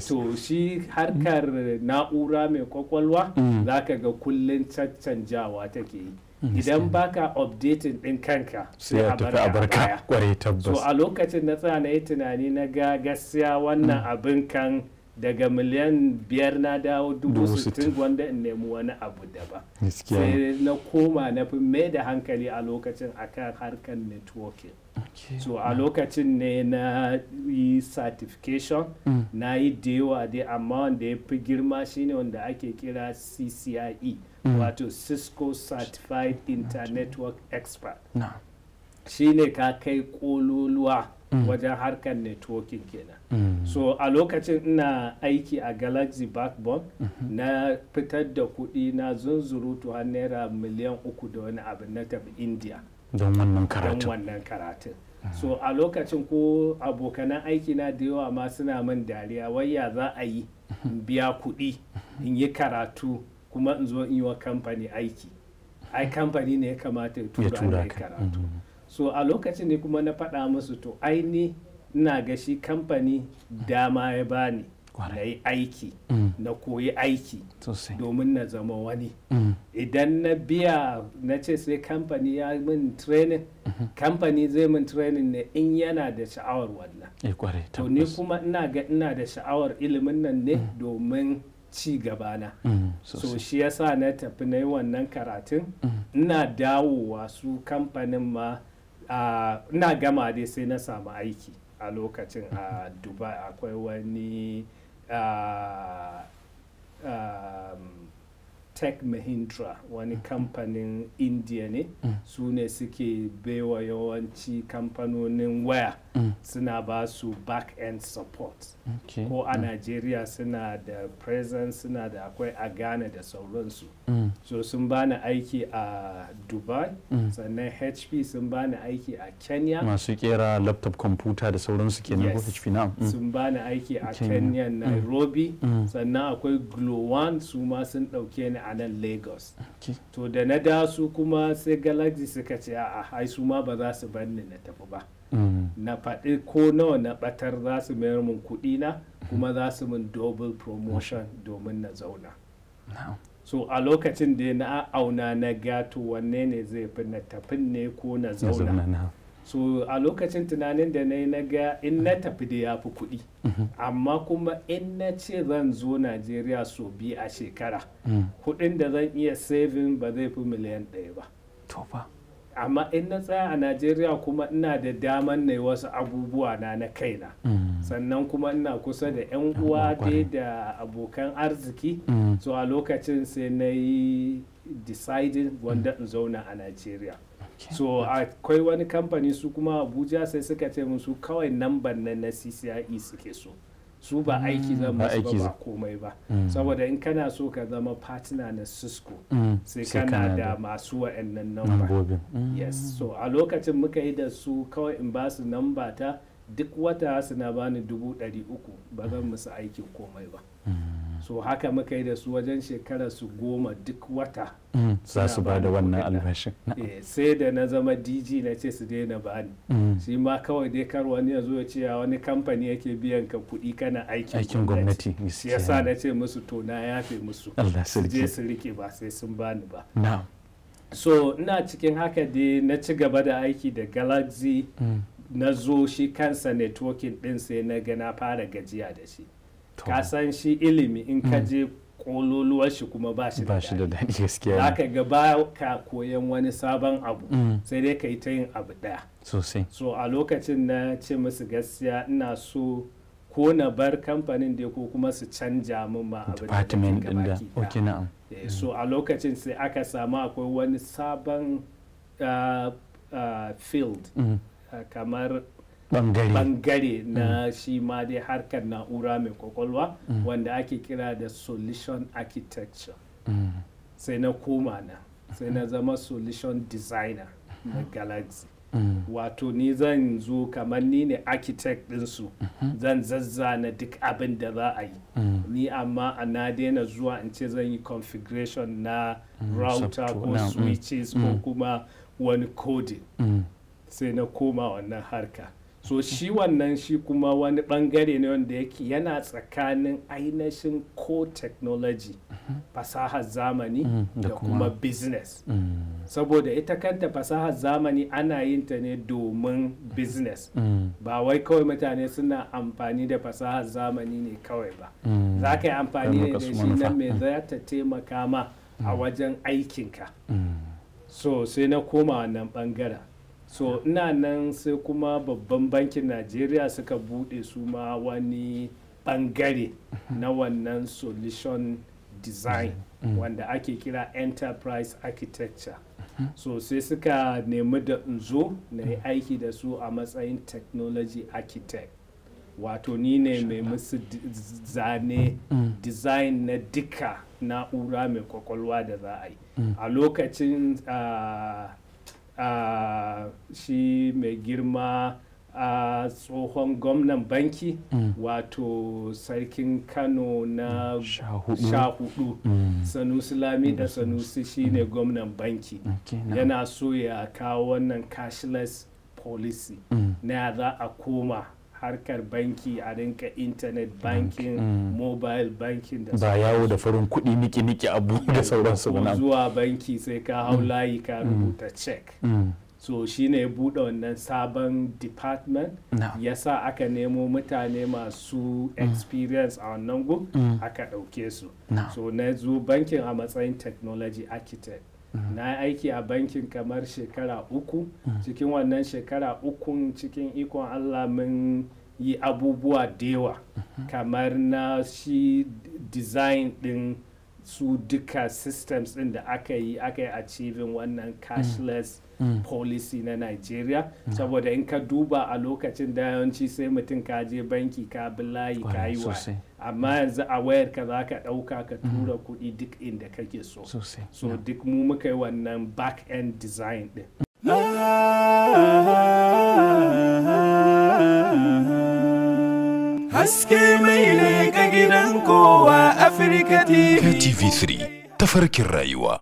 to shi harkar na'ura mai kwakwalwa zaka ga kullun caccanjawa take yi. Idan baka updating din kanka sai a barka kware tabbas. So a lokacin na tsaya na yi tunani na ga gaskiya wannan abin kan daga miliyan 5 na dawo 60,000 wanda in nemi wani abu daban. Sai na koma na fi mai da hankali a lokacin akan harkar networking. So a lokacin ne na yi certification na yi da yawa dai, amma wanda ya fi girma shine wanda ake kira CCIE wato Cisco Certified Internetwork Expert. Shine ka kai kololuwa wajen harkar networking kenan. So a lokacin ina aiki a Galaxy Backbone na fitar da kuɗi na zunzurutu har naira miliyan 3 da wani abu na tafi India don wannan karatun. So a lokacin ko abokanan aiki na da yawa ma suna min dariya, waya za a yi in biya kuɗi in yi karatu kuma in zo in yi wa kamfani aiki. Ai kamfani ne ya kamata ya tura karatu. So a lokacin ne kuma na faɗa musu to aini ina ga shi kamfani dama ya bani na yi aiki na koyi aiki domin na zama wani. Idan na biya na ce sai kamfani ya min training, kamfani zai min training ne in yana da sha'awar wannan. To ni kuma ina ga ina da sha'awar ilimin nan ne domin ci gabana. So shi yasa na tafi na yi wannan karatun. Ina dawowa su kamfanin ma ina gama dai sai na samu aiki a lokacin a Dubai. Akwai wani Tech Mahindra, wani kamfanin India ne, su ne suke baiwa yawanci kamfanonin waya suna ba su back-end support. Ko a Nigeria suna da presence, suna da akwai a Ghana da sauransu. So sun bani aiki a Dubai, sannan HP sun bani aiki a Kenya. Masu kera laptop computer da sauransu kenan ko HP na. Sun bani aiki a Kenya, Nairobi, sannan akwai Glow1 su ma sun dauke ni a nan Lagos. To da na da su kuma sai Galaxy suka ce a'a ai su ma ba za su bar ni na tafi ba. Na faɗi ko nawa na ɓatar za su mayar mun kuɗi na kuma za su min double promotion domin na zauna. So a lokacin da na auna na gato wanne ne zai fi na tafin ne ko na zauna. So a lokacin tunanin da na yi na ga in na tafi da ya fi kuɗi, amma kuma in na ce zan zo Najeriya so 2 a shekara, kuɗin da zan iya saving ba zai fi miliyan 1 ba. Amma in na tsaya a Najeriya kuma ina da daman na wasu abubuwa na kaina. Sannan kuma ina kusa da 'yan uwa dai da abokan arziki. So a lokacin sai na yi deciding wanda in zauna a Najeriya. So akwai wani kamfani su kuma Abuja sai suka ce musu kawai namban nan na CCIE suke so. Su ba aiki zan masu ba komai ba. Saboda in kana so ka zama partner na Cisco sai kana da masu wa'annan namba. Yes, so a lokacin muka yi da su kawai in ba su namba ta duk wata suna bani 300,000 ba zan musu aikin komai ba. So haka muka yi da su wajen shekara su 10 duk wata za su ba da wannan albashin. Sai da na zama DG na ce su daina bani. Shi ma kawai dai kar wani ya zo ya ce wani kamfani yake biyan ka kuɗi kana aikin gwamnati. Yasa na ce musu to na yafe musu. Su je su rike ba sai sun bani ba. So ina cikin haka dai na ci gaba da aiki da Galaxy. Na zo shi kansa networking din sai na ga na fara gajiya da shi. Ka san shi ilimi in ka je kololuwar shi kuma ba shi da daɗi gaskiya. Zaka ga ba ka koyan wani sabon abu sai dai ka yi ta yin abu ɗaya. Sosai. So a lokacin na ce musu gaskiya ina so ko na bar kamfanin da ko kuma su canja min ma abin da ke na'am. So a lokacin sai aka samu akwai wani sabon field kamar bangare na shi ma dai harkar na'ura mai kwakwalwa wanda ake kira da solution architecture. Sai na koma sai na zama solution designer na Galaxy. Wato ni zan zo kamar ni ne architect ɗinsu, zan zazzana duk abin da za a yi. Ni amma na daina zuwa in ce zan yi configuration na router ko switches ko kuma wani coding. Sai na koma wannan harka. so shi wannan shi kuma wani bangare ne wanda yake yana tsakanin ainihin core technology fasahar zamani da kuma business saboda ita kanta fasahar zamani ana yin ta ne domin business ba wai kawai mutane suna amfani da fasahar zamani ne kawai ba za ka yi amfani ne da shi na me za ta taimaka ma a wajen aikinka so sai na koma wannan bangaren so ina nan sai kuma babban bankin Najeriya suka bude su ma wani bangare na wannan solution design wanda ake kira enterprise architecture so sai suka nemi da in zo na yi aiki da su a matsayin technology architect wato ni ne mai musu zane design na duka na'ura mai kwakwalwa da za a yi a lokacin shi mai girma a tsohon gwamnan banki wato sarkin Kano na sha hudu Sanusi Lami da Sanusi shine gwamnan banki yana so ya kawo wannan cashless policy na za a koma harkar banki a rinka internet banking mobile banking da ba yawo da farin kuɗi niki abu da sauransu ba zuwa banki sai ka hau layi ka rubuta check so shine ya buɗe wannan sabon department ya sa aka nemo mutane masu experience a wannan gu aka ɗauke su so na zo bankin a matsayin technology architect na aiki a bankin kamar shekara 3 cikin wannan shekara 3 cikin ikon Allah mun yi abubuwa da yawa kamar na shi design din su duka systems din da aka yi achieving wannan cashless policy na Nigeria saboda in ka duba a lokacin da yawanci sai mutum ka je banki ka bi layi ka yi wa amma yanzu a wayar ka za ka ɗauka ka tura kuɗi duk inda kake so so duk mu muka yi wannan back end design din haske mai leƙa gidan kowa Afirka TV. TV3 tafarkin rayuwa.